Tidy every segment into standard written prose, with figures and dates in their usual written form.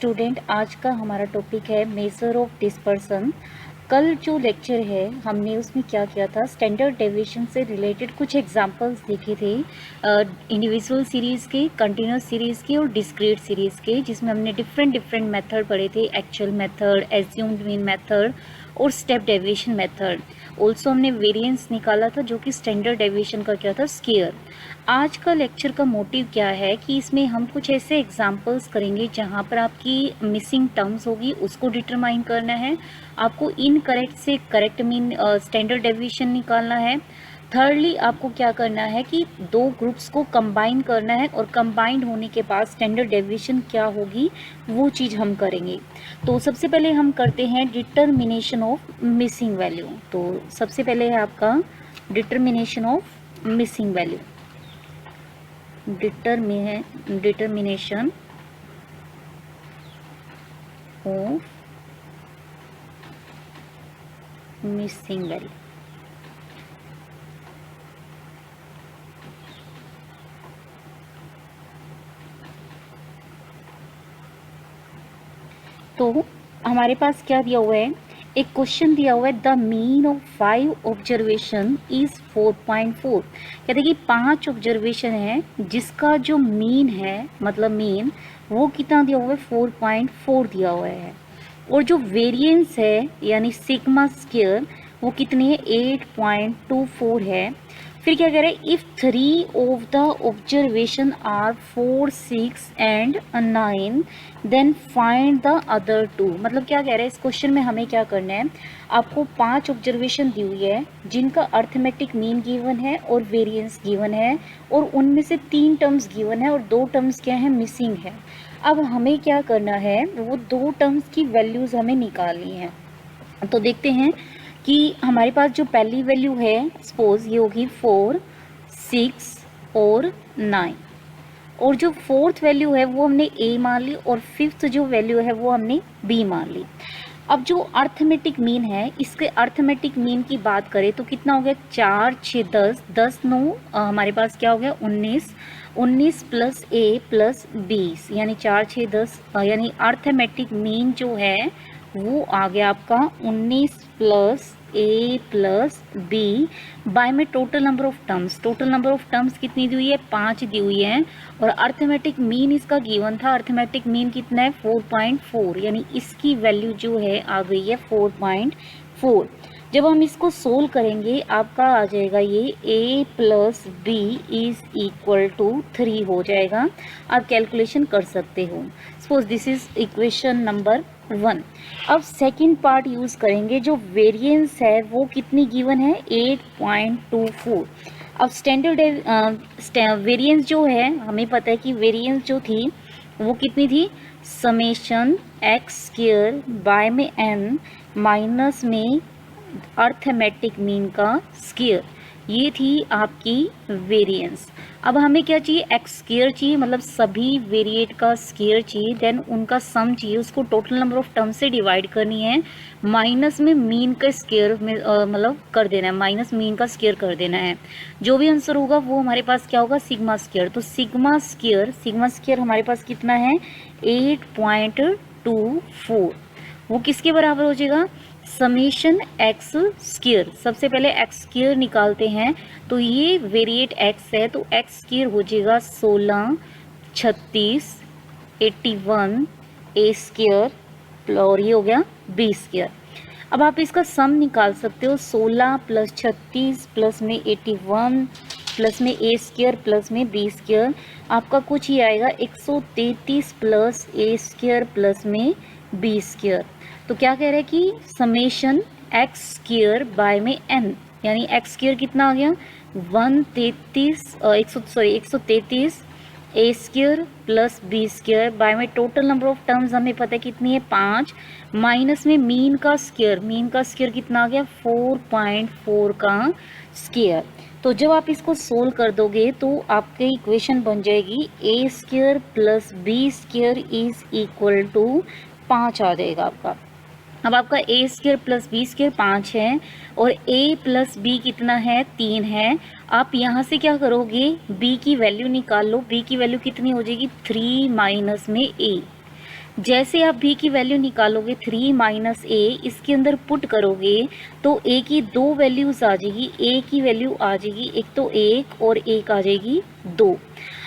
Student, आज का हमारा टॉपिक है मेजर ऑफ डिस्पर्सन। कल जो लेक्चर है हमने उसमें क्या किया था, स्टैंडर्ड डेविएशन से रिलेटेड कुछ एग्जांपल्स देखे थे इंडिविजुअल सीरीज़ के, कंटिन्यूस सीरीज़ के और डिस्क्रीट सीरीज़ के, जिसमें हमने डिफरेंट मेथड पढ़े थे। Actual method, assumed mean method और स्टेप डेविएशन मेथड। ऑल्सो हमने वेरिएंस निकाला था जो कि स्टैंडर्ड डेविएशन का क्या था, स्क्वायर। आज का लेक्चर का मोटिव क्या है कि इसमें हम कुछ ऐसे एग्जांपल्स करेंगे जहां पर आपकी मिसिंग टर्म्स होगी, उसको डिटरमाइन करना है। आपको इनकरेक्ट से करेक्ट मीन स्टैंडर्ड डेविएशन निकालना है। थर्डली आपको क्या करना है कि दो ग्रुप्स को कंबाइन करना है और कंबाइंड होने के बाद स्टैंडर्ड डेविएशन क्या होगी वो चीज़ हम करेंगे। तो सबसे पहले हम करते हैं डिटर्मिनेशन ऑफ मिसिंग वैल्यू। तो सबसे पहले है आपका determination of missing value. Determination of missing value. तो हमारे पास क्या दिया हुआ है, एक क्वेश्चन दिया हुआ है, the mean of 5 observation is 4.4। कहते हैं कि 5 ऑब्जर्वेशन है जिसका जो मीन है, मतलब मीन, वो कितना दिया हुआ है, 4.4 दिया हुआ है। और जो वेरिएंस है यानी सिग्मा स्क्वायर वो कितनी है, 8.24 है। फिर क्या कह रहे हैं, if 3 of the observation are 4, 6 and 9 then find the other 2। मतलब क्या कह रहे हैं, इस क्वेश्चन में हमें क्या करना है, आपको 5 ऑब्जर्वेशन दी हुई है जिनका अर्थमेटिक मीन गिवन है और वेरिएंस गिवन है, और उनमें से 3 टर्म्स गिवन है और 2 टर्म्स क्या है, मिसिंग है। अब हमें क्या करना है, वो 2 टर्म्स की वैल्यूज हमें निकालनी है। तो देखते हैं कि हमारे पास जो पहली वैल्यू है, सपोज ये होगी 4, 6 और 9, और जो फोर्थ वैल्यू है वो हमने ए मान ली, और फिफ्थ जो वैल्यू है वो हमने बी मान ली। अब जो अर्थमेटिक मीन है, इसके अर्थमेटिक मीन की बात करें तो कितना हो गया, 4, 6, 10, 10, 9, हमारे पास क्या हो गया, 19, 19 प्लस ए प्लस 20 यानी 4, 6, 10, यानी अर्थमेटिक मीन जो है वो आ गया आपका 19 प्लस ए प्लस बी बाय में total number of terms. Total number of terms कितनी दी हुई है, 5 दी हुई है, और अर्थमेटिक मीन इसका गिवन था। अर्थमेटिक मीन कितना है, 4.4, यानी इसकी वैल्यू जो है आ गई है 4.4। जब हम इसको सोल्व करेंगे आपका आ जाएगा ये a plus B is equal to 3 हो जाएगा। आप कैलकुलेशन कर सकते हो। Suppose this is equation number 1। अब सेकंड पार्ट यूज करेंगे, जो वेरिएंस है वो कितनी गिवन है, 8.24। अब स्टैंडर्ड वेरिएंस जो है, हमें पता है कि वेरिएंस जो थी वो कितनी थी, समेशन एक्स स्क्वायर बाय में n माइनस में अर्थमेटिक मीन का स्क्वायर, ये थी आपकी वेरिएंस। अब हमें क्या चाहिए, एक्स स्क्वायर चाहिए, मतलब सभी वेरिएट का स्क्वायर चाहिए, देन उनका सम चाहिए, उसको टोटल नंबर ऑफ टर्म से डिवाइड करनी है, माइनस में मीन का स्क्वायर में मतलब कर देना है, माइनस मीन का स्क्वायर कर देना है। जो भी आंसर होगा वो हमारे पास क्या होगा, सिग्मा स्क्वायर। तो सिग्मा स्क्वायर हमारे पास कितना है, 8.24। वो किसके बराबर हो जाएगा, समेशन एक्स स्क्वायर। सबसे पहले एक्स स्क्वायर निकालते हैं, तो ये वेरिएट एक्स है तो एक्स स्क्वायर हो जाएगा 16, 36, 81 ए स्क्वायर, और ये हो गया बी स्क्वायर। अब आप इसका सम निकाल सकते हो, 16 प्लस 36 प्लस में 81 प्लस में ए स्क्वायर प्लस में बी स्क्वायर, आपका कुछ ही आएगा 133 प्लस ए स्क्वायर प्लस में बी स्क्वायर। तो क्या कह रहे हैं कि समेशन एक्स स्क्वायर बाय में n, यानी एक्स स्क्वायर कितना आ गया, 133 A square plus B square by में टोटल नंबर ऑफ टर्म्स हमें पता है कितनी है, 5, माइनस में मीन का स्क्वायर कितना आ गया, 4.4 का स्क्वायर। तो जब आप इसको सोल्व कर दोगे तो आपकी इक्वेशन बन जाएगी A square plus B square is equal to 5 आ जाएगा आपका। अब आपका A square plus B square 5 है, और a प्लस बी कितना है, 3 है। आप यहाँ से क्या करोगे, b की वैल्यू निकाल लो। b की वैल्यू कितनी हो जाएगी, 3 माइनस में a, जैसे आप b की वैल्यू निकालोगे 3 माइनस a, इसके अंदर पुट करोगे तो a की दो वैल्यूज आ जाएगी। a की वैल्यू आ जाएगी एक तो 1 और एक आ जाएगी 2।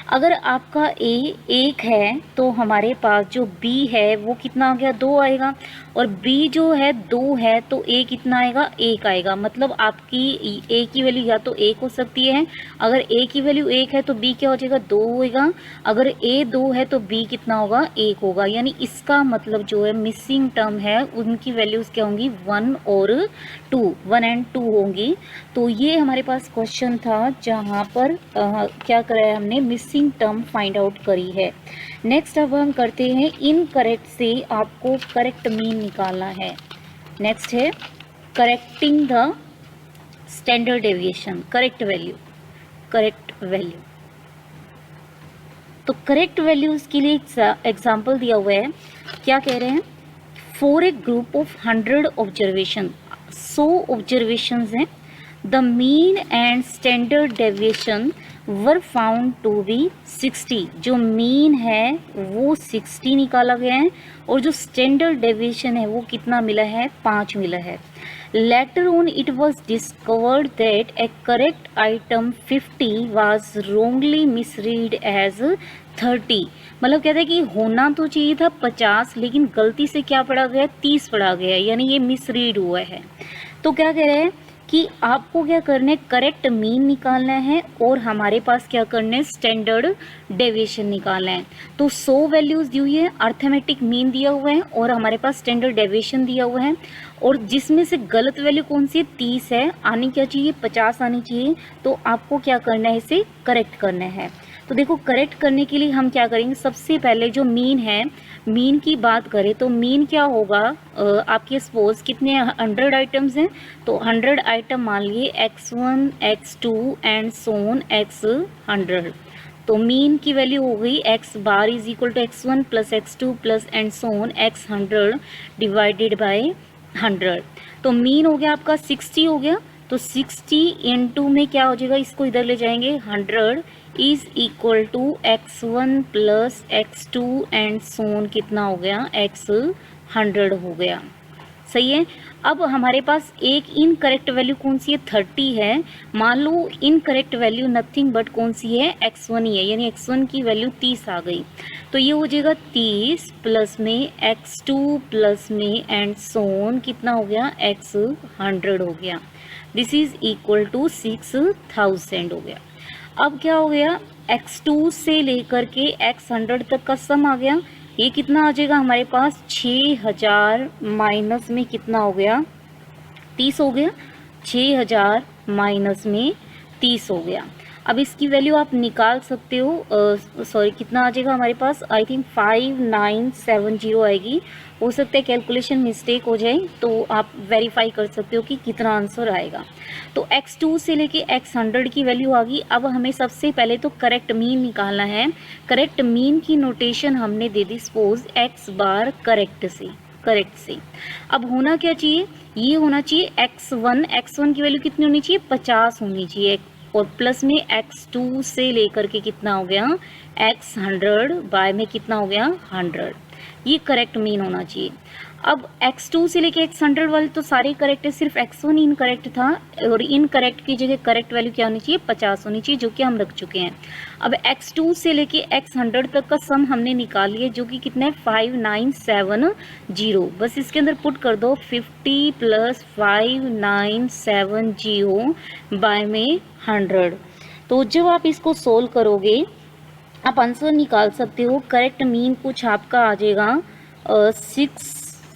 अगर आपका a 1 है तो हमारे पास जो b है वो कितना आ गया 2 आएगा, और b जो है 2 है तो a कितना आएगा 1 आएगा। मतलब आपकी a की वैल्यू या तो 1 हो सकती है, अगर a की वैल्यू 1 है तो b क्या हो जाएगा 2 होएगा, अगर a 2 है तो b कितना होगा 1 होगा। यानी इसका मतलब जो है मिसिंग टर्म है उनकी वैल्यूज क्या होंगी 1 और 2, 1 एंड 2 होंगी। तो ये हमारे पास क्वेश्चन था जहाँ पर क्या करा है हमने मिसिंग टर्म फाइंड आउट करी है। नेक्स्ट अब हम करते हैं इनकरेक्ट से आपको करेक्ट मीन निकालना है। नेक्स्ट है correcting the standard deviation, correct value, correct value. तो करेक्ट वैल्यूज के लिए एग्जाम्पल दिया हुआ है, क्या कह रहे हैं, for a group of 100 observation, 100 observations हैं, the mean and standard deviation were found to be 60। जो मीन है वो 60 निकाला गया है और जो स्टैंडर्ड डेविएशन है वो कितना मिला है 5 मिला है। Later on it was discovered that a correct item 50 was wrongly misread as 30। मतलब कहता है कि होना तो चाहिए था 50 लेकिन गलती से क्या पढ़ा गया 30 पढ़ा गया, यानी ये मिसरीड हुआ है। तो क्या कह रहे हैं कि आपको क्या करना है करेक्ट मीन निकालना है और हमारे पास क्या करना है स्टैंडर्ड डेविएशन निकालना है। तो 100 वैल्यूज दी हुई है, अर्थमेटिक मीन दिया हुआ है और हमारे पास स्टैंडर्ड डेविएशन दिया हुआ है, और जिसमें से गलत वैल्यू कौन सी है 30 है, आनी क्या चाहिए 50 आनी चाहिए। तो आपको क्या करना है इसे करेक्ट करना है। तो देखो करेक्ट करने के लिए हम क्या करेंगे, सबसे पहले जो मीन है, मीन की बात करें तो मीन क्या होगा, आपके सपोज कितने 100 आइटम्स हैं तो 100 आइटम मान लिए x1 x2 and so on x100। तो मीन की वैल्यू हो गई x bar is equal to x1 plus x2 plus and so on x100 divided by 100। तो मीन हो गया आपका 60 हो गया, तो 60 इंटू में क्या हो जाएगा, इसको इधर ले जाएंगे 100 is equal to x1 plus x2 and so on कितना हो गया x100 हो गया। सही है। अब हमारे पास एक इनकरेक्ट वैल्यू कौन सी है 30 है, मान लो इनकरेक्ट वैल्यू नथिंग बट कौन सी है x1 ही है, यानी x1 की वैल्यू 30 आ गई। तो ये हो जाएगा 30 प्लस में x2 प्लस में एंड सोन कितना हो गया x100 हो गया। दिस इज इक्वल टू 6000 हो गया। अब क्या हो गया x2 से लेकर के x100 तक का सम आ गया, ये कितना आ जाएगा हमारे पास 6000 माइनस में कितना हो गया 30 हो गया, 6000 माइनस में 30 हो गया। अब इसकी वैल्यू आप निकाल सकते हो, सॉरी कितना आ जाएगा हमारे पास, आई थिंक 5970 आएगी। हो सकता है कैलकुलेशन मिस्टेक हो जाए, तो आप वेरीफाई कर सकते हो कि कितना आंसर आएगा। तो x2 से लेके x100 की वैल्यू आ गई। अब हमें सबसे पहले तो करेक्ट मीन निकालना है। करेक्ट मीन की नोटेशन हमने दे दी सपोज x बार करेक्ट से। अब होना क्या चाहिए, ये होना चाहिए x1 की वैल्यू कितनी होनी चाहिए 50 होनी चाहिए, और प्लस में x2 से लेकर के कितना हो गया x100 बाय में कितना हो गया 100, ये करेक्ट मीन होना चाहिए। अब x2 से लेके x100 वाले तो सारे करेक्ट है, सिर्फ x1 इनकरेक्ट था, और इनकरेक्ट की जगह करेक्ट वैल्यू क्या होनी चाहिए 50 होनी चाहिए, जो कि हम रख चुके हैं। अब x2 से लेके x100 तक का सम हमने निकाल लिया, जो कि कितना है 5970। बस इसके अंदर पुट कर दो 50 प्लस 5970 बाय में 100। तो जब आप इसको सोल्व करोगे आप आंसर निकाल सकते हो। करेक्ट मीन कुछ आपका आ जाएगा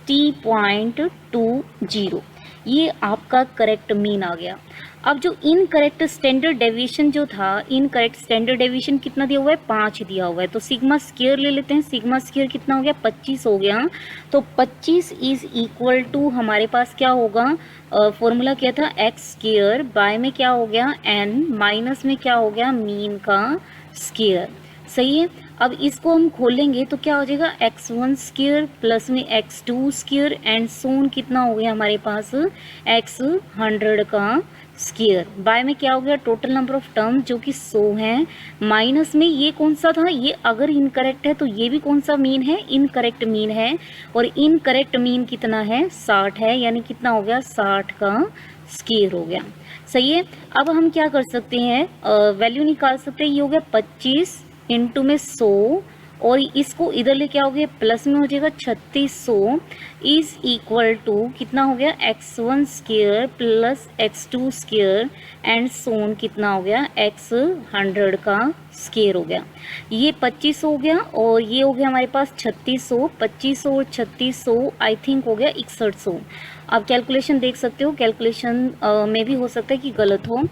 60.20, ये आपका करेक्ट मीन आ गया। अब जो इनकरेक्ट स्टैंडर्ड डेविएशन जो था, इनकरेक्ट स्टैंडर्ड डेविएशन कितना दिया हुआ है 5 दिया हुआ है, तो सिग्मा स्क्वायर ले लेते हैं। सिग्मा स्क्वायर कितना हो गया 25 हो गया। तो 25 इज इक्वल टू हमारे पास क्या होगा, फॉर्मूला क्या था एक्स स्क्वायर बाय में क्या हो गया n माइनस में क्या हो गया मीन का स्क्वायर। सही है। अब इसको हम खोलेंगे तो क्या हो जाएगा x1 स्क्वायर प्लस में x2 स्क्वायर एंड सोन कितना हो गया हमारे पास x100 का स्केयर। बाय में क्या हो गया, टोटल नंबर ऑफ टर्म जो कि 100 हैं, माइनस में ये कौन सा था, ये अगर इनकरेक्ट है तो ये भी कौन सा मीन है, इनकरेक्ट मीन है, और इनकरेक्ट मीन कितना है, 60 है, यानी कितना हो गया, 60 का स्केयर हो गया। सही है। अब हम क्या कर सकते हैं, वैल्यू निकाल सकते हैं। ये हो गया 25 इंटू में 100, और इसको इधर लेके आओगे प्लस में हो जाएगा 3600 इज इक्वल टू कितना हो गया, x1 square plus x2 square and so on कितना हो गया, x100 का स्केयर हो गया। ये 25 हो गया और ये हो गया हमारे पास 3600, 2500 और 3600 आई थिंक हो गया 6100। आप कैलकुलेशन देख सकते हो, कैलकुलेशन में भी हो सकता है कि गलत हो।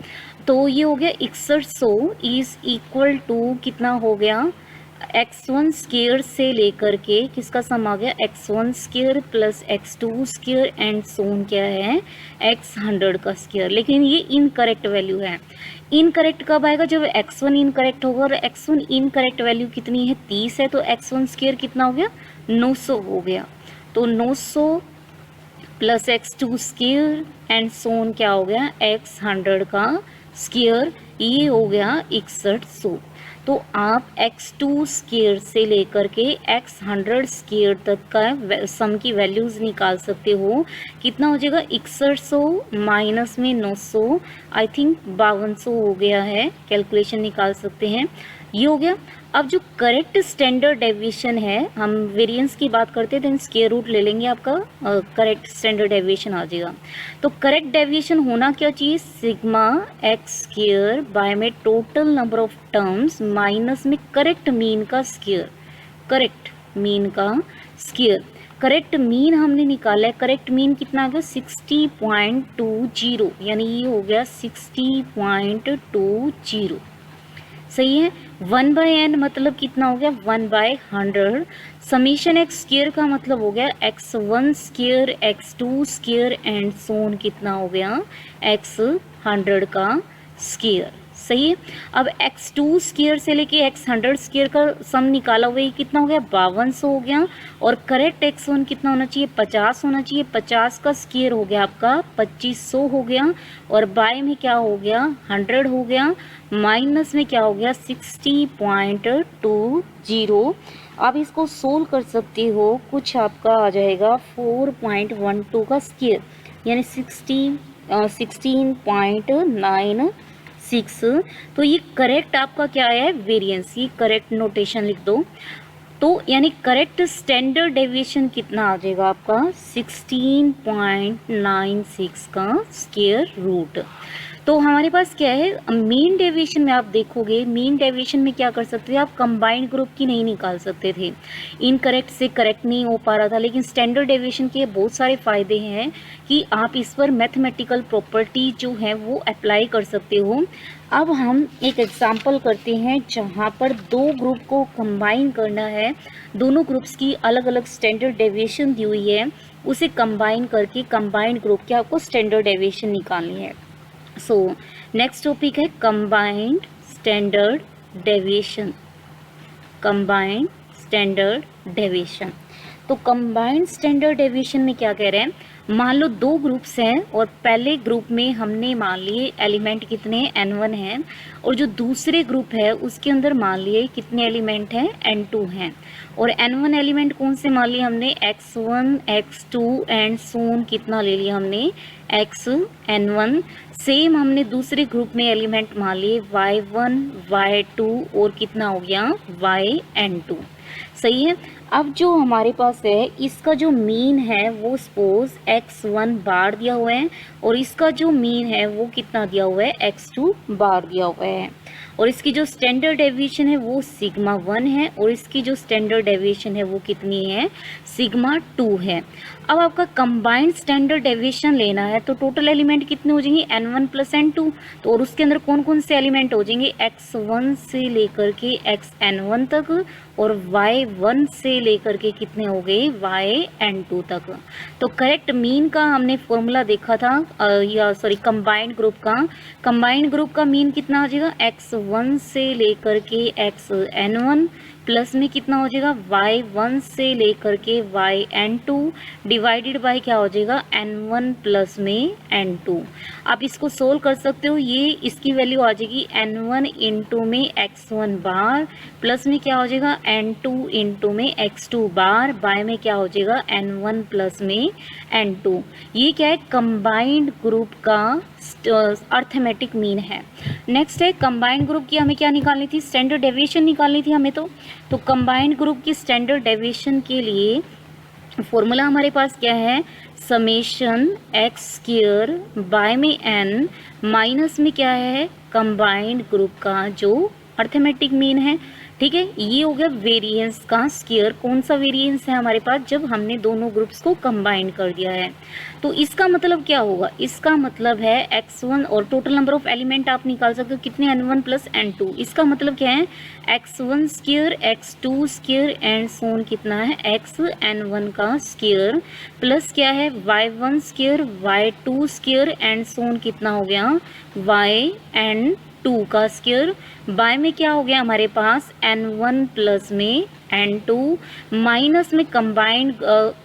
तो ये हो गया 6100 इज इक्वल टू कितना हो गया, x1 स्केयर से लेकर के किसका सम आ गया, x1 square plus x2 square and so on क्या है, x100 का स्केयर। लेकिन ये इनकरेक्ट वैल्यू है। इनकरेक्ट कब आएगा, जब x1 इनकरेक्ट होगा, और x1 इनकरेक्ट वैल्यू कितनी है, 30 है, तो x1 स्केयर कितना हो गया, 900 हो गया। तो 900 plus x2 square and so on क्या हो गया, x100 का स्केयर, ये हो गया 6100। तो आप x2 स्केयर से लेकर के x100 स्केयर तक का सम की वैल्यूज़ निकाल सकते हो। कितना हो जाएगा, 6100 माइनस में 900, आई थिंक 5200 हो गया है, कैलकुलेशन निकाल सकते हैं, ये हो गया। अब जो करेक्ट स्टैंडर्ड डेविएशन है, हम वेरिएंस की बात करते हैं, देन स्क्वायर रूट ले लेंगे, आपका करेक्ट स्टैंडर्ड डेविएशन आ जाएगा। तो करेक्ट डेविएशन होना क्या चाहिए, सिग्मा एक्स स्क्वायर बाय में total number of terms minus में करेक्ट मीन का स्क्वायर, करेक्ट मीन का स्क्वायर। करेक्ट मीन हमने निकाला है, करेक्ट मीन कितना आ गया, 60.20, यानी ये हो गया 60.20। सही है। 1/n मतलब कितना हो गया, 1/100। समीशन एक्स स्क्वायर का मतलब हो गया x1 square, x2 square and so on कितना हो गया, x100 का स्क्वायर। सही है। अब x2 स्क्वायर से लेके x100 स्क्वायर का सम निकाला हुआ, कितना हो गया, 5200 हो गया। और करेक्ट x1 कितना होना चाहिए, 50 होना चाहिए, 50 का स्क्वायर हो गया आपका 2500 हो गया, और बाय में क्या हो गया, 100 हो गया, माइनस में क्या हो गया, 60.20। आप इसको सोल्व कर सकते हो, कुछ आपका आ जाएगा 4.12 का स्क्वायर, यानी 16.96। तो ये करेक्ट आपका क्या है, वेरिएंस, ये करेक्ट नोटेशन लिख दो। तो यानी करेक्ट स्टैंडर्ड डेविएशन कितना आ जाएगा आपका, 16.96 का स्क्वायर रूट। तो हमारे पास क्या है, मीन डेविएशन में आप देखोगे, मीन डेविएशन में क्या कर सकते थे आप, कंबाइंड ग्रुप की नहीं निकाल सकते थे, इनकरेक्ट से करेक्ट नहीं हो पा रहा था। लेकिन स्टैंडर्ड डेविएशन के बहुत सारे फायदे हैं कि आप इस पर मैथमेटिकल प्रॉपर्टी जो है वो अप्लाई कर सकते हो। अब हम एक एग्जाम्पल करते हैं जहाँ पर दो ग्रुप को कंबाइन करना है, दोनों ग्रुप्स की अलग अलग स्टैंडर्ड डेविएशन दी हुई है, उसे कंबाइन करके कंबाइंड ग्रुप की आपको स्टैंडर्ड डेविएशन निकालनी है। सो नेक्स्ट टॉपिक है combined standard deviation, combined standard deviation. तो कंबाइंड स्टैंडर्ड डेविएशन में क्या कह रहे हैं, मान लो दो ग्रुप्स हैं और पहले ग्रुप में हमने मान लिए एलिमेंट कितने n1 हैं, और जो दूसरे ग्रुप है उसके अंदर मान लिए कितने एलिमेंट हैं, n2 हैं। और n1 एलिमेंट कौन से मान लिए हमने, x1 x2 एंड सोन कितना ले लिया हमने, xn1। सेम हमने दूसरे ग्रुप में एलिमेंट मान लिए y1 y2 और कितना हो गया, yn2। सही है। अब जो हमारे पास है, इसका जो मीन है वो सपोज x1 बार दिया हुआ है, और इसका जो मीन है वो कितना दिया हुआ है, x2 बार दिया हुआ है, और इसकी जो स्टैंडर्ड डेविएशन है वो सिग्मा 1 है, और इसकी जो स्टैंडर्ड डेविएशन है वो कितनी है, सिग्मा 2 है। अब आपका कंबाइंड स्टैंडर्ड डेविएशन लेना है, तो टोटल एलिमेंट कितने हो जाएंगे, n1 प्लस n2। तो और उसके अंदर कौन कौन से एलिमेंट हो जाएंगे, x1 से लेकर के xn1 तक, और y1 से लेकर के कितने हो गए, yn2 तक। तो करेक्ट मीन का हमने फॉर्मूला देखा था, या सॉरी कंबाइंड ग्रुप का मीन कितना आ जाएगा, x1 से लेकर के xn1 प्लस में कितना हो जाएगा y1 से लेकर के yn2 डिवाइडेड बाय क्या हो जाएगा n1 प्लस में n2। आप इसको सोल्व कर सकते हो, ये इसकी वैल्यू आ जाएगी n1 इंटू में x1 बार प्लस में क्या हो जाएगा n2 इंटू में x2 बार बाय में क्या हो जाएगा n1 प्लस में n2। ये क्या है कंबाइंड ग्रुप का अर्थमेटिक मीन है। नेक्स्ट है कंबाइंड ग्रुप की हमें क्या निकालनी थी, स्टैंडर्ड डेविएशन निकालनी थी हमें। तो कंबाइंड ग्रुप की स्टैंडर्ड डेविएशन के लिए फॉर्मूला हमारे पास क्या है, समेशन एक्स स्क्वायर बाय में n माइनस में क्या है कंबाइंड ग्रुप का जो अर्थमेटिक मीन है। ठीक है, ये हो गया वेरिएंस का स्क्वायर। कौन सा वेरिएंस है हमारे पास, जब हमने दोनों ग्रुप्स को कंबाइन कर दिया है। तो इसका मतलब क्या होगा, इसका मतलब है x1 और टोटल नंबर ऑफ एलिमेंट आप निकाल सकते हो कितने n1 प्लस n2। इसका मतलब क्या है x1 square x2 square and so on कितना है xn1 का स्क्वायर प्लस क्या है y1 square y2 square and so on कितना हो गया yn2 का स्क्वायर बाय में क्या हो गया हमारे पास n1 प्लस में n2 माइनस में कंबाइंड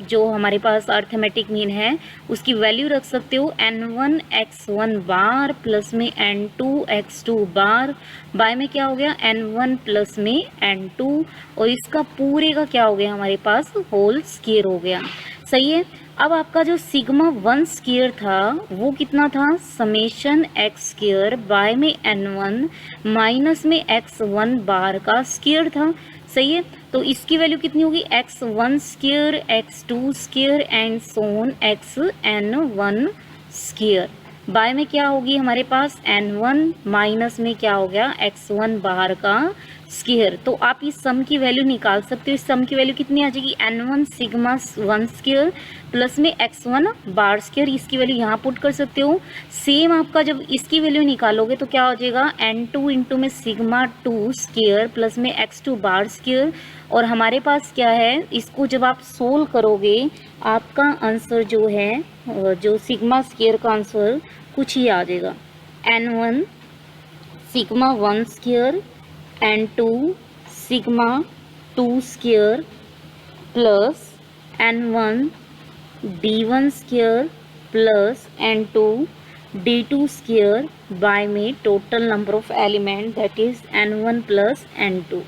जो हमारे पास अर्थमेटिक मीन है उसकी वैल्यू रख सकते हो n1 x1 बार प्लस में n2 x2 बार बाय में क्या हो गया n1 प्लस में n2 और इसका पूरे का क्या हो गया हमारे पास होल स्क्वायर हो गया। सही है। अब आपका जो सिग्मा 1 स्क्वायर था वो कितना था, समेशन एक्स स्क्वायर बाय में n1 माइनस में x1 बार का स्क्वायर था। सही है, तो इसकी वैल्यू कितनी होगी x1 square x2 square and so on xn1 square by में क्या होगी हमारे पास n1 माइनस में क्या हो गया x1 बार का स्क्वायर। तो आप इस सम की वैल्यू निकाल सकते हो। इस सम की वैल्यू कितनी आ जाएगी n1 सिग्मा 1 स्क्वायर प्लस में x1 बार स्क्वायर, इसकी वैल्यू यहाँ पुट कर सकते हो। सेम आपका जब इसकी वैल्यू निकालोगे तो क्या हो जाएगा n2 इंटू में सिग्मा 2 स्क्वायर प्लस में x2 बार स्क्वायर और हमारे पास क्या है, इसको जब आप सोल्व करोगे आपका आंसर जो है जो सिग्मा स्क्वायर का आंसर कुछ ही आ जाएगा n1 sigma 1 square n2 sigma 2 square plus n1 d1 square plus n2 d2 square by में total number of element that is n1 plus n2।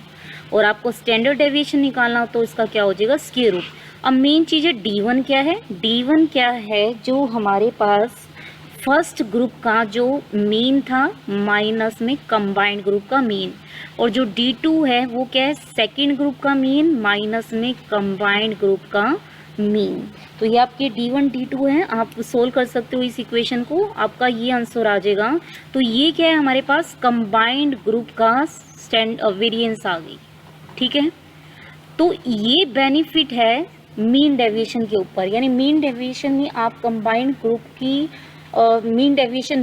और आपको स्टैंडर्ड डेविएशन निकालना हो तो इसका क्या हो जाएगा स्क्वायर रूट। अब मेन चीज़ है d1 क्या है, d1 क्या है जो हमारे पास फर्स्ट ग्रुप का जो मीन था माइनस में कंबाइंड ग्रुप का मीन, और जो d2 है वो क्या है सेकंड ग्रुप का मीन माइनस में कंबाइंड ग्रुप का मीन। तो ये आपके d1 d2 है, आप सोल्व कर सकते हो इस इक्वेशन को, आपका ये आंसर आ जाएगा। तो ये क्या है हमारे पास कंबाइंड ग्रुप का वेरिएंस आ गई। ठीक है, तो ये बेनिफिट है मीन डेविएशन के ऊपर, यानी मीन डेविएशन में आप कंबाइंड ग्रुप की मीन डेविएशन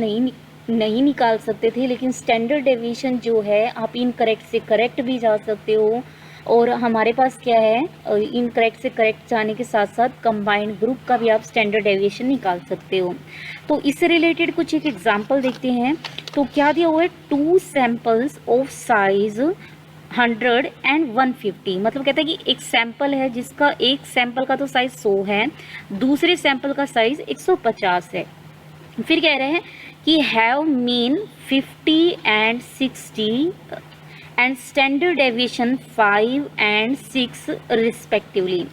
नहीं निकाल सकते थे, लेकिन स्टैंडर्ड डेविएशन जो है आप इनकरेक्ट से करेक्ट भी जा सकते हो। और हमारे पास क्या है इनकरेक्ट से करेक्ट जाने के साथ साथ कंबाइंड ग्रुप का भी आप स्टैंडर्ड डेविएशन निकाल सकते हो। तो इससे रिलेटेड कुछ एक एग्जांपल देखते हैं। तो क्या दिया हुआ है, 2 सैंपल्स ऑफ साइज 100 एंड 150, मतलब कहता है कि एक सैंपल है जिसका एक सैंपल का तो साइज 100 है, दूसरे सैंपल का साइज 150 है। फिर कह रहे हैं कि have mean 50 and 60 and standard deviation 5 and 6 respectively.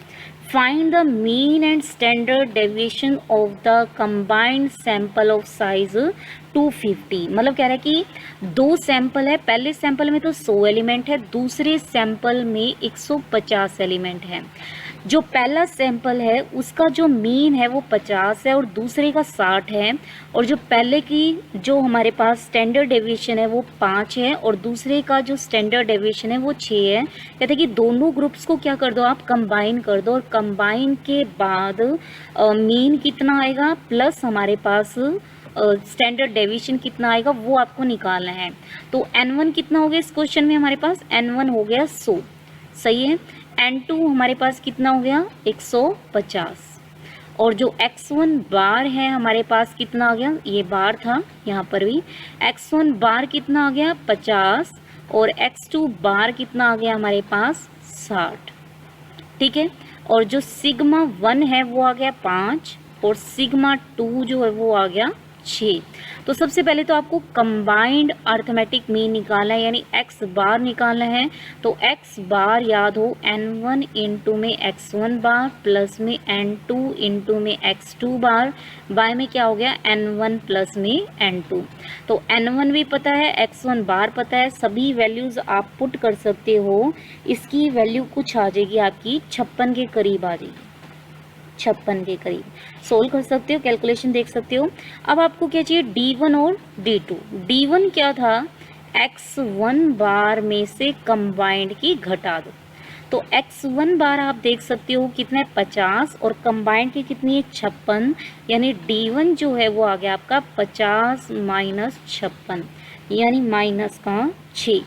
Find the mean and standard deviation of the combined sample of size 250। मतलब कह रहा है कि 2 सैंपल है, पहले सैंपल में तो 100 एलिमेंट है, दूसरे सैंपल में 150 एलिमेंट है। जो पहला सैंपल है उसका जो मीन है वो 50 है और दूसरे का 60 है, और जो पहले की जो हमारे पास स्टैंडर्ड डेविएशन है वो 5 है और दूसरे का जो स्टैंडर्ड डेविएशन है वो 6 है। कहते हैं कि दोनों ग्रुप्स को क्या कर दो आप कंबाइन कर दो, और कंबाइन के बाद मीन कितना आएगा प्लस हमारे पास स्टैंडर्ड डेविएशन कितना आएगा वो आपको निकालना है। तो n1 कितना हो गया इस क्वेश्चन में हमारे पास, n1 हो गया 100। सही है, n2 हमारे पास कितना हो गया 150, और जो x1 बार है हमारे पास कितना आ गया, ये बार था यहाँ पर भी, x1 बार कितना आ गया 50 और x2 बार कितना आ गया हमारे पास 60, ठीक है। और जो सिग्मा 1 है वो आ गया 5 और सिग्मा 2 जो है वो आ गया 6। तो सबसे पहले तो आपको कंबाइंड अर्थमेटिक मीन निकालना है, यानी एक्स बार निकालना है। तो एक्स बार याद हो n1 इंटू में x1 बार प्लस में n2 इंटू में x2 बार बाय में क्या हो गया n1 प्लस में n2। तो n1 भी पता है, x1 बार पता है, सभी वैल्यूज़ आप पुट कर सकते हो। इसकी वैल्यू कुछ आ जाएगी आपकी 56 के करीब आ जाएगी, 56 के करीब सोल्व कर सकते हो, कैलकुलेशन देख सकते हो। अब आपको क्या चाहिए D1 और D2। D1 क्या था x1 बार में से कंबाइंड की घटा दो। तो x1 बार आप देख सकते हो कितना है 50 और कंबाइंड की कितनी है 56, यानी D1 जो है वो आ गया आपका 50 माइनस 56 यानी माइनस का 6।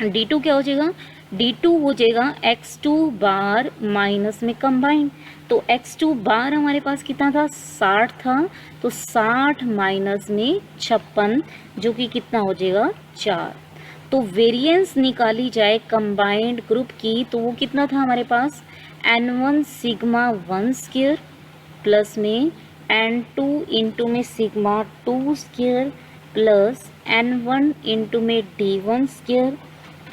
D2 क्या हो जाएगा, D2 हो जाएगा x2 बार माइनस में कंबाइन। तो x2 बार हमारे पास कितना था 60 था, तो 60 माइनस में 56 जो कि कितना हो जाएगा 4। तो वेरिएंस निकाली जाए कंबाइंड ग्रुप की तो वो कितना था हमारे पास n1 सिग्मा 1 स्क्वायर प्लस में n2 इंटू में sigma 2 square plus n1 into में d1 square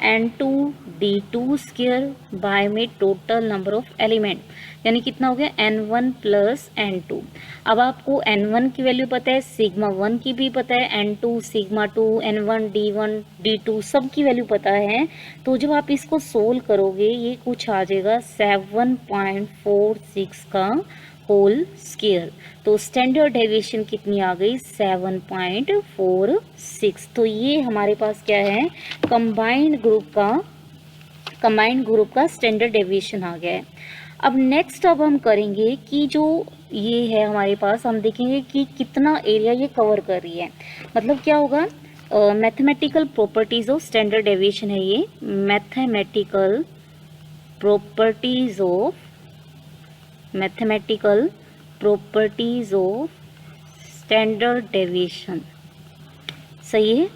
n2 d2 square by में टोटल नंबर ऑफ एलिमेंट, यानी कितना हो गया n1 प्लस n2। अब आपको n1 की वैल्यू पता है, सिग्मा 1 की भी पता है, n2 sigma 2 n1 d1 d2 सब की वैल्यू पता है। तो जब आप इसको सोल्व करोगे ये कुछ आ जाएगा 7.46 का होल स्क्वायर। तो स्टैंडर्ड डेविएशन कितनी आ गई 7.46। तो ये हमारे पास क्या है कंबाइंड ग्रुप का स्टैंडर्ड डेविएशन आ गया है। अब नेक्स्ट अब हम करेंगे कि जो ये है हमारे पास, हम देखेंगे कि कितना एरिया ये कवर कर रही है। मतलब क्या होगा mathematical properties of standard deviation है ये, mathematical properties of standard deviation, सही है।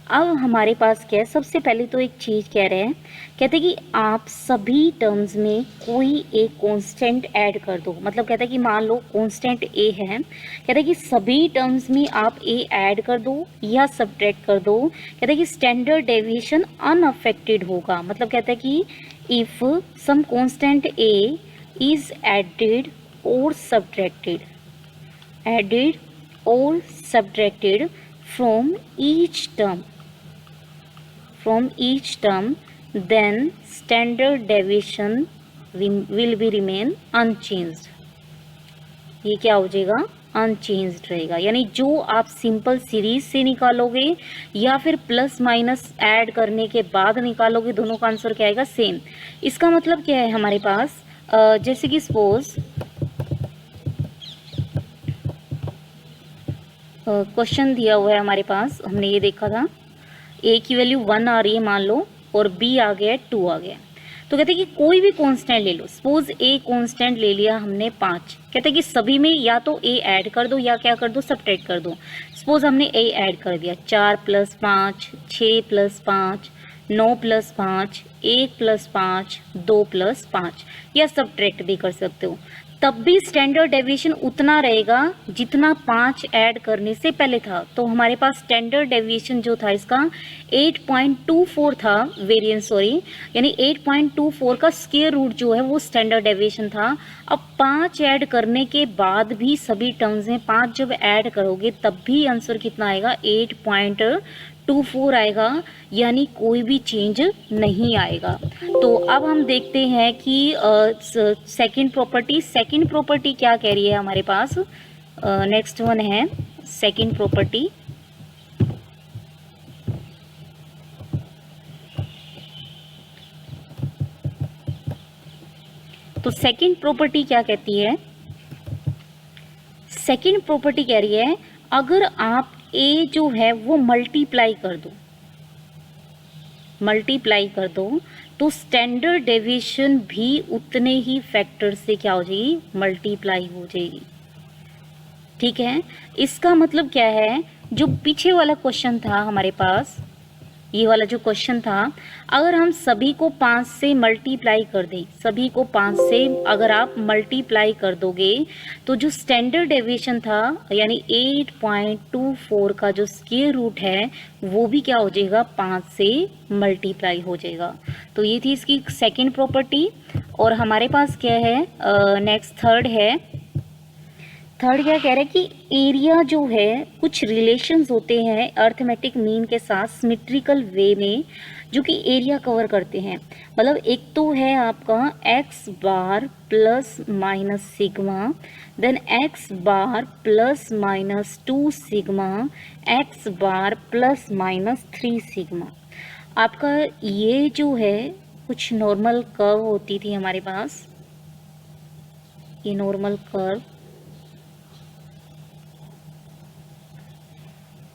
अब हमारे पास क्या है, सबसे पहले तो एक चीज़ कह रहे हैं, कहते हैं कि आप सभी टर्म्स में कोई एक कांस्टेंट ऐड कर दो। मतलब कहता है कि मान लो कांस्टेंट ए है, कहता है कि सभी टर्म्स में आप ए ऐड कर दो या सब्ट्रैक्ट कर दो। कहता है कि स्टैंडर्ड डेविएशन अनअफेक्टेड होगा। मतलब कहता है कि if some constant A is added और subtracted from each term then standard deviation will be remain unchanged। ये क्या हो जाएगा अनचेंज्ड रहेगा, यानी जो आप सिंपल सीरीज से निकालोगे या फिर प्लस माइनस ऐड करने के बाद निकालोगे दोनों का आंसर क्या आएगा सेम। इसका मतलब क्या है हमारे पास जैसे कि सपोज क्वेश्चन दिया हुआ है हमारे पास, हमने ये देखा था a की वैल्यू 1 आ रही है मान लो और b आ गया 2 आ गया। तो कहते हैं कि कोई भी कांस्टेंट ले लो, सपोज a कांस्टेंट ले लिया हमने 5, कहते हैं कि सभी में या तो a ऐड कर दो या क्या कर दो सब्ट्रैक्ट कर दो। सपोज हमने a ऐड कर दिया 4 + 5 6 + 5 9 + 5 1 + 5 2 + 5 या सब्ट्रैक्ट भी कर सकते हो। तब भी स्टैंडर्ड डेविएशन उतना रहेगा जितना 5 ऐड करने से पहले था। तो हमारे पास स्टैंडर्ड डेविएशन जो था इसका 8.24 था, वेरिएंस सॉरी, यानी 8.24 का स्क्वायर रूट जो है वो स्टैंडर्ड डेविएशन था। अब 5 ऐड करने के बाद भी सभी टर्म्स में 5 जब ऐड करोगे तब भी आंसर कितना आएगा 8.24 आएगा, यानी कोई भी चेंज नहीं आएगा। तो अब हम देखते हैं कि सेकंड प्रॉपर्टी क्या कह रही है हमारे पास। नेक्स्ट वन है सेकंड प्रॉपर्टी। तो सेकंड प्रॉपर्टी क्या कहती है, सेकंड प्रॉपर्टी कह रही है अगर आप a जो है वो मल्टीप्लाई कर दो तो स्टैंडर्ड डेविएशन भी उतने ही फैक्टर से क्या हो जाएगी मल्टीप्लाई हो जाएगी। ठीक है, इसका मतलब क्या है, जो पीछे वाला क्वेश्चन था हमारे पास ये वाला जो क्वेश्चन था, अगर हम सभी को 5 से मल्टीप्लाई कर दें, सभी को 5 से अगर आप मल्टीप्लाई कर दोगे तो जो स्टैंडर्ड डेविएशन था यानी 8.24 का जो स्क्वायर रूट है वो भी क्या हो जाएगा, 5 से मल्टीप्लाई हो जाएगा। तो ये थी इसकी सेकंड प्रॉपर्टी। और हमारे पास क्या है, नेक्स्ट थर्ड है। थर्ड क्या कह रहे हैं कि एरिया जो है कुछ रिलेशंस होते हैं अर्थमेटिक मीन के साथ सिमेट्रिकल वे में जो कि एरिया कवर करते हैं। मतलब एक तो है आपका X bar plus minus sigma, then X bar plus minus 2 sigma, X bar plus minus 3 sigma. आपका ये जो है कुछ नॉर्मल कर्व होती थी हमारे पास, ये नॉर्मल कर्व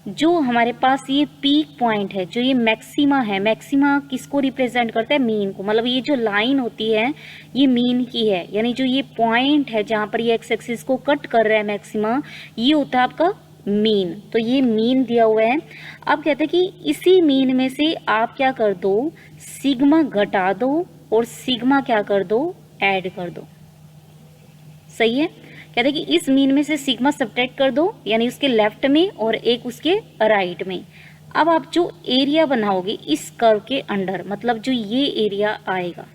जो हमारे पास ये पीक पॉइंट है, जो ये मैक्सिमा है, मैक्सिमा किसको रिप्रेजेंट करता है, मीन को। मतलब ये जो लाइन होती है ये मीन की है, यानी जो ये पॉइंट है जहाँ पर ये एक्स एक्सिस को कट कर रहा है मैक्सिमा, ये होता है आपका मीन। तो ये मीन दिया हुआ है। अब कहते हैं कि इसी मीन में से आप क्या कर दो, सिग्मा घटा दो और सिग्मा क्या कर दो, ऐड कर दो। सही है। कहते हैं कि इस मीन में से सिग्मा सब्ट्रैक्ट कर दो, यानी उसके लेफ्ट में और एक उसके राइट में। अब आप जो एरिया बनाओगे इस कर्व के अंडर, मतलब जो ये एरिया आएगा,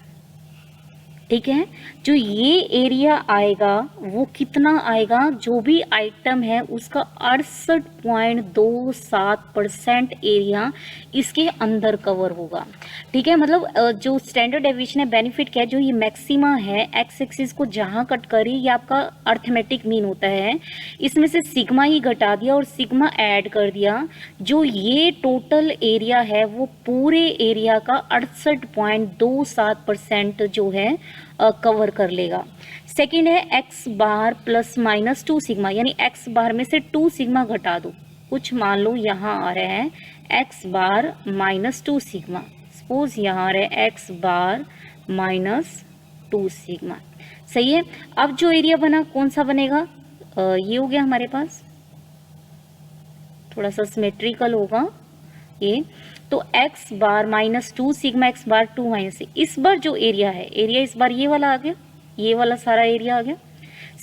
ठीक है, जो ये एरिया आएगा वो कितना आएगा, जो भी आइटम है उसका 68.27% एरिया इसके अंदर कवर होगा। ठीक है, मतलब जो स्टैंडर्ड डेविएशन है, बेनिफिट क्या है, जो ये मैक्सिमा है एक्स एक्सिस को जहां कट करी, ये आपका अर्थमेटिक मीन होता है, इसमें से सिग्मा ही घटा दिया और सिग्मा ऐड कर दिया, जो ये टोटल एरिया है वो पूरे एरिया का 68.27% जो है कवर कर लेगा। सेकेंड है x bar plus minus 2 sigma, यानी एक्स बार में से 2 सिग्मा घटा दो। कुछ मान लो यहाँ आ रहा है एक्स बार माइनस 2 सिग्मा, सपोज यहाँ आ रहा है एक्स बार माइनस 2 सिग्मा। सही है। अब जो एरिया बना कौन सा बनेगा, ये हो गया हमारे पास, थोड़ा सा सिमेट्रिकल होगा ये। तो x बार माइनस 2 सिग्मा एक्स बार 2 माइनस, इस बार जो एरिया है, एरिया इस बार ये वाला आ गया, ये वाला सारा एरिया आ गया।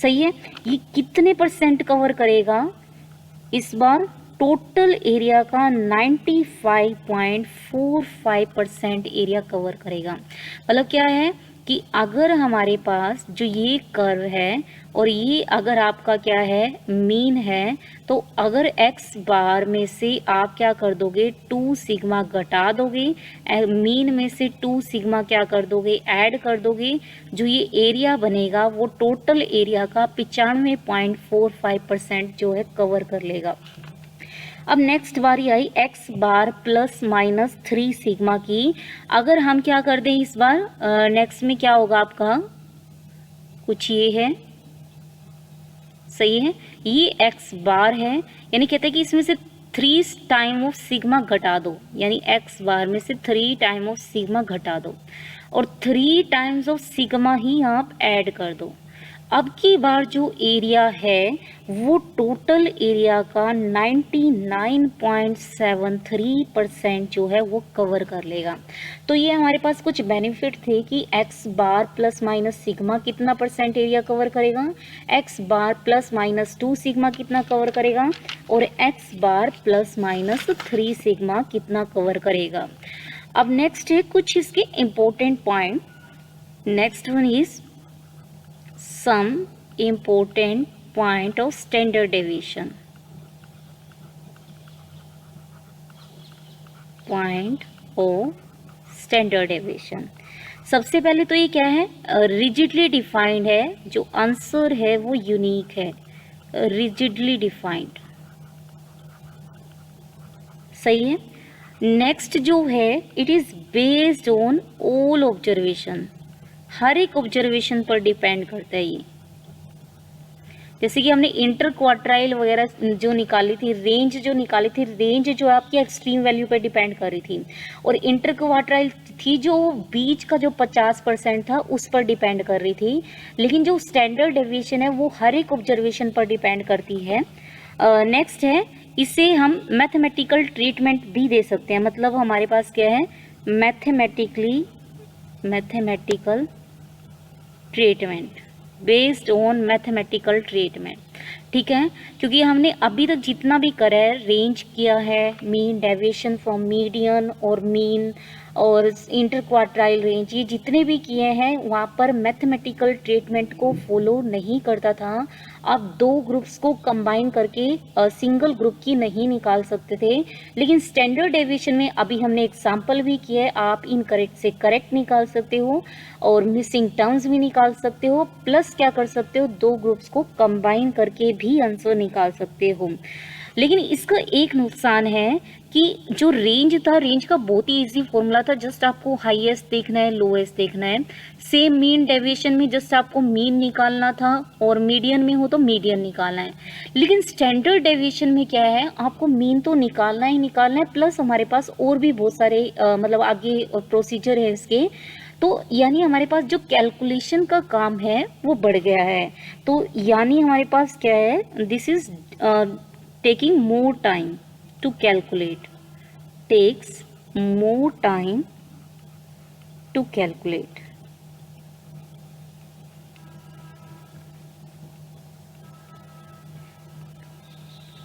सही है। ये कितने परसेंट कवर करेगा, इस बार टोटल एरिया का 95.45% एरिया कवर करेगा। मतलब क्या है कि अगर हमारे पास जो ये कर्व है और ये अगर आपका क्या है मीन है, तो अगर एक्स बार में से आप क्या कर दोगे 2 सिग्मा घटा दोगे, मीन में से 2 सिग्मा क्या कर दोगे ऐड कर दोगे, जो ये एरिया बनेगा वो टोटल एरिया का 95.45% जो है कवर कर लेगा। अब नेक्स्ट बारी आई x bar plus minus 3 sigma की। अगर हम क्या कर दें इस बार, नेक्स्ट में क्या होगा आपका, कुछ ये है, सही है, ये एक्स बार है, यानी कहते हैं कि इसमें से 3 टाइम ऑफ सिग्मा घटा दो, यानी एक्स बार में से 3 टाइम ऑफ सिग्मा घटा दो और 3 टाइम्स ऑफ सिग्मा ही आप ऐड कर दो। अब की बार जो एरिया है वो टोटल एरिया का 99.73% जो है वो कवर कर लेगा। तो ये हमारे पास कुछ बेनिफिट थे कि x bar plus minus sigma कितना परसेंट एरिया कवर करेगा, x bar plus minus 2 sigma कितना कवर करेगा और x bar plus minus 3 sigma कितना कवर करेगा। अब नेक्स्ट है कुछ इसके important point. Next one is some important point of standard deviation. Point of standard deviation. सबसे पहले तो ये क्या है, रिजिडली डिफाइंड है, जो आंसर है वो यूनिक है, रिजिडली डिफाइंड। सही है। नेक्स्ट जो है it is based on all observation, हर एक ऑब्जर्वेशन पर डिपेंड करता है ये। जैसे कि हमने इंटर क्वार्टाइल वगैरह जो निकाली थी, रेंज जो निकाली थी, रेंज जो आपकी एक्सट्रीम वैल्यू पर डिपेंड कर रही थी, और इंटर क्वार्टाइल थी जो बीच का जो 50% था उस पर डिपेंड कर रही थी। लेकिन जो स्टैंडर्ड डेविएशन है वो हर एक ऑब्जर्वेशन पर डिपेंड करती है। नेक्स्ट है इसे हम मैथमेटिकल ट्रीटमेंट भी दे सकते हैं, मतलब हमारे पास क्या है, mathematical treatment, based on mathematical treatment, ठीक है। क्योंकि हमने अभी तक जितना भी करा है, रेंज किया है, मीन, डेविएशन फ्रॉम मीडियन और मीन और इंटर क्वार्टाइल रेंज, ये जितने भी किए हैं वहाँ पर मैथमेटिकल ट्रीटमेंट को फॉलो नहीं करता था। आप दो ग्रुप्स को कंबाइन करके सिंगल ग्रुप की नहीं निकाल सकते थे, लेकिन स्टैंडर्ड डेविएशन में अभी हमने एग्जाम्पल भी किया है, आप इनकरेक्ट से करेक्ट निकाल सकते हो और मिसिंग टर्म्स भी निकाल सकते हो, प्लस क्या कर सकते हो, दो ग्रुप्स को कंबाइन करके भी आंसर निकाल सकते हो। लेकिन इसका एक नुकसान है कि जो रेंज था, रेंज का बहुत ही इजी फॉर्मूला था, जस्ट आपको हाईएस्ट देखना है, लोएस्ट देखना है। सेम मीन डेविएशन में जस्ट आपको मीन निकालना था और मीडियन में हो तो मीडियन निकालना है। लेकिन स्टैंडर्ड डेविएशन में क्या है, आपको मीन तो निकालना ही निकालना है, प्लस हमारे पास और भी बहुत सारे मतलब आगे प्रोसीजर है इसके। तो यानी हमारे पास जो कैलकुलेशन का काम है वो बढ़ गया है। तो यानी हमारे पास क्या है, this is taking more time to calculate, takes more time to calculate।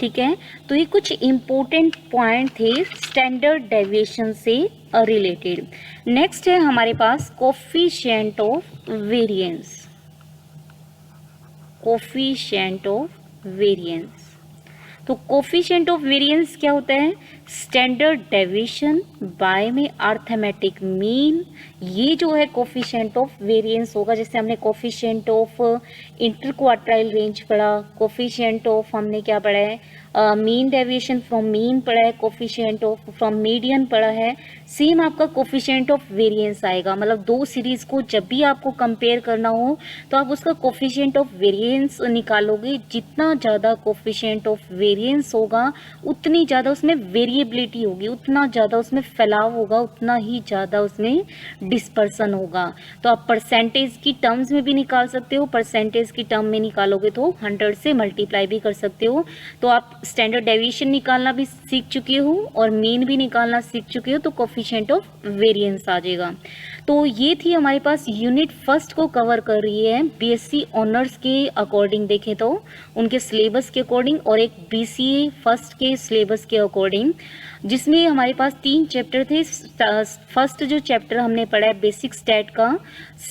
ठीक है, तो ये कुछ इंपॉर्टेंट पॉइंट थे स्टैंडर्ड डेविएशन से रिलेटेड। नेक्स्ट है हमारे पास coefficient of variance, coefficient of variance. तो कोफिशिएंट ऑफ वेरिएंस क्या होता है, स्टैंडर्ड डेविएशन बाय में अर्थमेटिक मीन, ये जो है कोफिशिएंट ऑफ वेरिएंस होगा। जैसे हमने coefficient of inter quartile range पढ़ा, कोफिशिएंट ऑफ हमने क्या पढ़ा है, मीन डेविएशन फ्रॉम मीन पढ़ा है, कोफिशिएंट ऑफ फ्रॉम मीडियन पढ़ा है। सेम आपका कोफिशिएंट ऑफ वेरिएंस आएगा, मतलब दो सीरीज को जब भी आपको कंपेयर करना हो तो आप उसका कोफिशिएंट ऑफ वेरिएंस निकालोगे। जितना ज़्यादा कोफिशिएंट ऑफ वेरिएंस होगा उतनी ज़्यादा उसमें वेरिएबिलिटी होगी, उतना ज़्यादा उसमें फैलाव होगा, उतना ही ज़्यादा उसमें डिस्पर्सन होगा। तो आप परसेंटेज की टर्म्स में भी निकाल सकते हो, परसेंटेज की टर्म में निकालोगे तो 100 से मल्टीप्लाई भी कर सकते हो। तो आप स्टैंडर्ड डेविएशन निकालना भी सीख चुके हो और मीन भी निकालना सीख चुके हो, तो कोफिशिएंट ऑफ वेरिएंस आ जाएगा। तो ये थी हमारे पास यूनिट फर्स्ट को कवर कर रही है बीएससी ऑनर्स के अकॉर्डिंग देखें तो उनके सिलेबस के अकॉर्डिंग, और एक बीसीए फर्स्ट के सिलेबस के अकॉर्डिंग, जिसमें हमारे पास 3 चैप्टर थे। फर्स्ट जो चैप्टर हमने पढ़ा है बेसिक स्टैट का,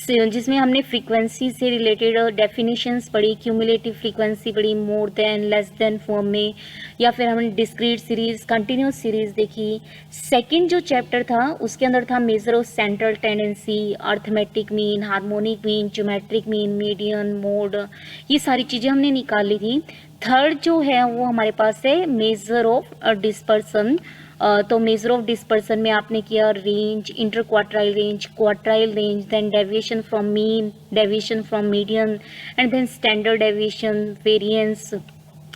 जिसमें हमने फ्रीक्वेंसी से रिलेटेड डेफिनेशंस पढ़ी, क्यूमुलेटिव फ्रीक्वेंसी पढ़ी, more than, less than form में, या फिर हमने डिस्क्रीट सीरीज, कंटिन्यूस सीरीज देखी। सेकंड जो चैप्टर था उसके अंदर था measure of central tendency, arithmetic mean, harmonic mean, geometric mean, median, mode, ये सारी चीज़ें हमने निकाली थी। थर्ड जो है वो हमारे पास है मेजर ऑफ डिस्पर्सन। तो मेजर ऑफ डिस्पर्सन में आपने किया range, inter quartile range, quartile range, then deviation from mean, deviation from median, and then standard deviation, variance,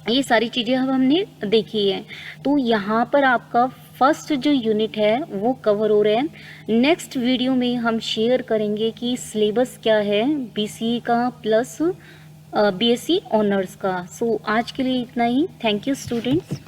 ये सारी चीज़ें अब हमने देखी है। तो यहाँ पर आपका फर्स्ट जो यूनिट है वो कवर हो रहा है। नेक्स्ट वीडियो में हम शेयर करेंगे कि सिलेबस क्या है बीसीए का प्लस बीएससी ऑनर्स का। सो आज के लिए इतना ही। Thank you students.